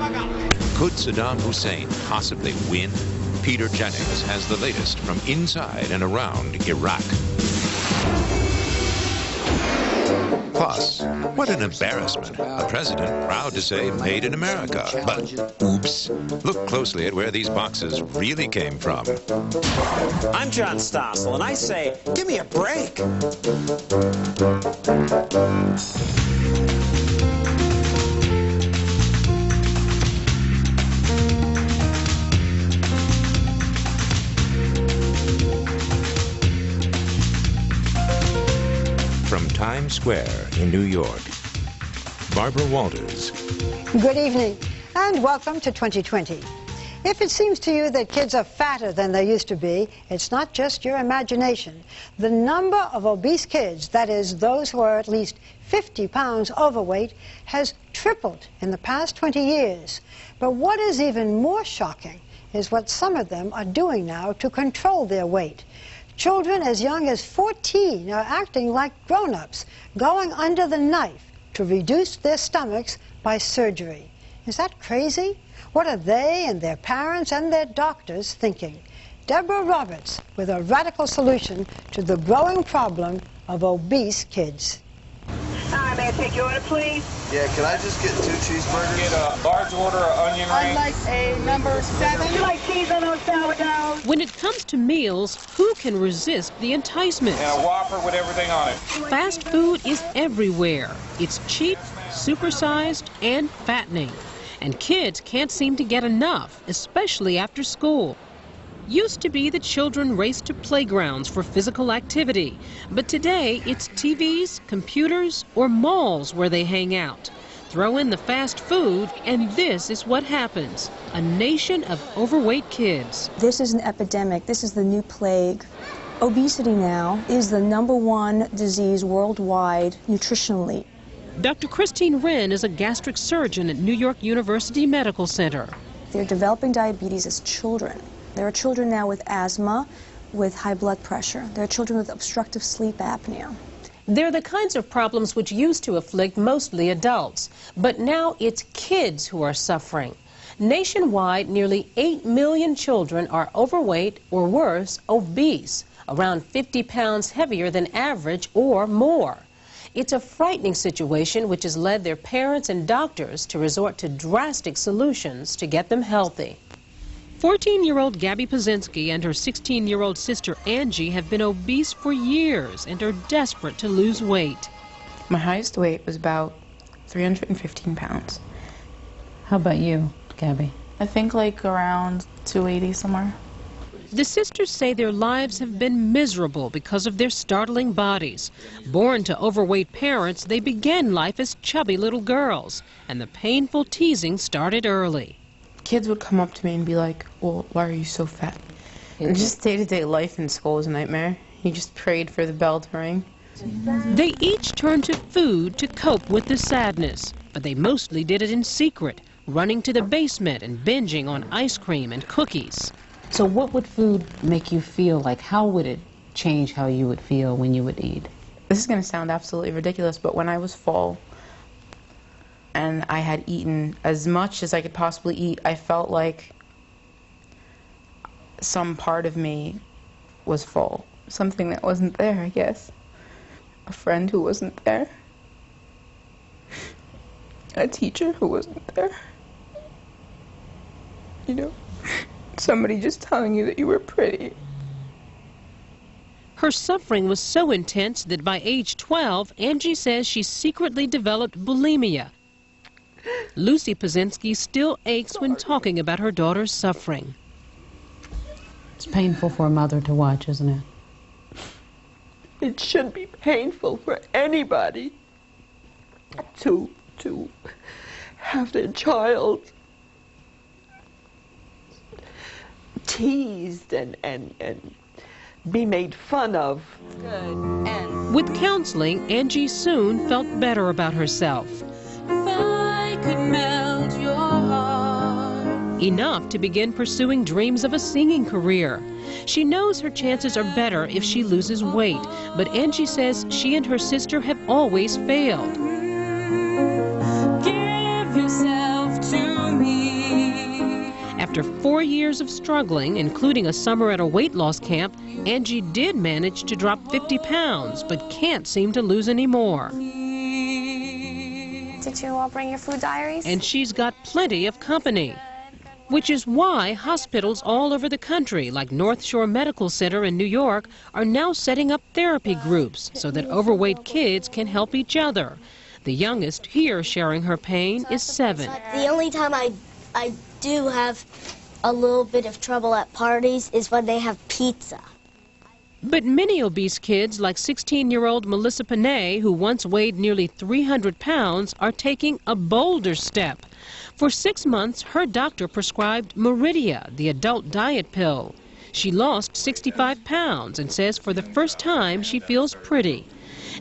Could Saddam Hussein possibly win? Peter Jennings has the latest from inside and around Iraq. Plus, what an embarrassment. A president proud to say made in America. But oops. Look closely at where these boxes really came from. I'm John Stossel, and I say, give me a break. From Times Square in New York, Barbara Walters. Good evening and welcome to 2020. If it seems to you that kids are fatter than they used to be, it's not just your imagination. The number of obese kids, that is, those who are at least 50 pounds overweight, has tripled in the past 20 years. But what is even more shocking is what some of them are doing now to control their weight. Children as young as 14 are acting like grown-ups, going under the knife to reduce their stomachs by surgery. Is that crazy? What are they and their parents and their doctors thinking? Deborah Roberts with a radical solution to the growing problem of obese kids. Hi, may I take your order, please? Yeah, can I just get 2 cheeseburgers? Get a large order of onion rings. I'd like a number 7. Would you like cheese on those sourdoughs? When it comes to meals, who can resist the enticement? And a Whopper with everything on it. Fast food is everywhere. It's cheap, supersized, and fattening. And kids can't seem to get enough, especially after school. Used to be that children raced to playgrounds for physical activity, but today it's TVs, computers, or malls where they hang out. Throw in the fast food, and this is what happens: a nation of overweight kids. This is an epidemic. This is the new plague. Obesity now is the #1 disease worldwide nutritionally. Dr. Christine Wren is a gastric surgeon at New York University Medical Center. They're developing diabetes as children. There are children now with asthma, with high blood pressure. There are children with obstructive sleep apnea. They're the kinds of problems which used to afflict mostly adults, but now it's kids who are suffering. Nationwide, nearly 8 million children are overweight or worse, obese, around 50 pounds heavier than average or more. It's a frightening situation which has led their parents and doctors to resort to drastic solutions to get them healthy. 14-year-old Gabby Pazinski and her 16-year-old sister Angie have been obese for years and are desperate to lose weight. My highest weight was about 315 pounds. How about you, Gabby? I think like around 280 somewhere. The sisters say their lives have been miserable because of their startling bodies. Born to overweight parents, they began life as chubby little girls, and the painful teasing started early. Kids would come up to me and be like, well, why are you so fat? And just day-to-day life in school was a nightmare. You just prayed for the bell to ring. They each turned to food to cope with the sadness, but they mostly did it in secret, running to the basement and binging on ice cream and cookies. So what would food make you feel like? How would it change how you would feel when you would eat? This is going to sound absolutely ridiculous, but when I was full and I had eaten as much as I could possibly eat, I felt like some part of me was full. Something that wasn't there, I guess. A friend who wasn't there. A teacher who wasn't there. You know, somebody just telling you that you were pretty. Her suffering was so intense that by age 12, Angie says she secretly developed bulimia. Lucy Pazinski still aches when talking about her daughter's suffering. It's painful for a mother to watch, isn't it? It should be painful for anybody to have their child teased and be made fun of. Good. And with counseling, Angie soon felt better about herself. If I could melt your heart. Enough to begin pursuing dreams of a singing career. She knows her chances are better if she loses weight, but Angie says she and her sister have always failed. Give yourself to me. After 4 years of struggling, including a summer at a weight loss camp, Angie did manage to drop 50 pounds, but can't seem to lose any more. Did you all bring your food diaries? And she's got plenty of company. Which is why hospitals all over the country, like North Shore Medical Center in New York, are now setting up therapy groups so that overweight kids can help each other. The youngest here sharing her pain is 7. The only time I do have a little bit of trouble at parties is when they have pizza. But many obese kids, like 16-year-old Melissa Panay, who once weighed nearly 300 pounds, are taking a bolder step. For 6 months, her doctor prescribed Meridia, the adult diet pill. She lost 65 pounds and says for the first time she feels pretty.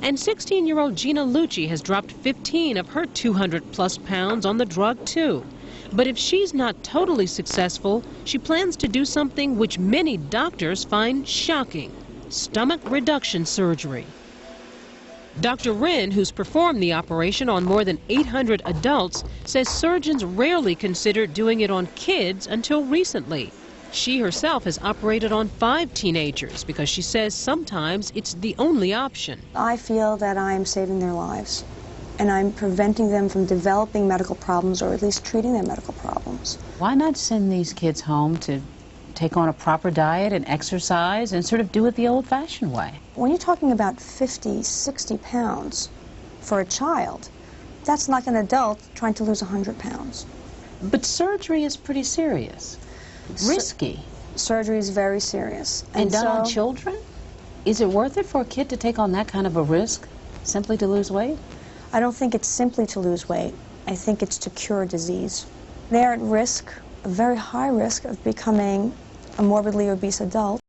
And 16-year-old Gina Lucci has dropped 15 of her 200-plus pounds on the drug, too. But if she's not totally successful, she plans to do something which many doctors find shocking: stomach reduction surgery. Dr. Wren, who's performed the operation on more than 800 adults, says surgeons rarely considered doing it on kids until recently. She herself has operated on 5 teenagers because she says sometimes it's the only option. I feel that I'm saving their lives, and I'm preventing them from developing medical problems, or at least treating their medical problems. Why not send these kids home to take on a proper diet and exercise and sort of do it the old-fashioned way? When you're talking about 50, 60 pounds for a child, that's like an adult trying to lose 100 pounds. But surgery is pretty serious. Risky. Surgery is very serious. And done on children? Is it worth it for a kid to take on that kind of a risk simply to lose weight? I don't think it's simply to lose weight. I think it's to cure a disease. They're at risk, a very high risk, of becoming a morbidly obese adult.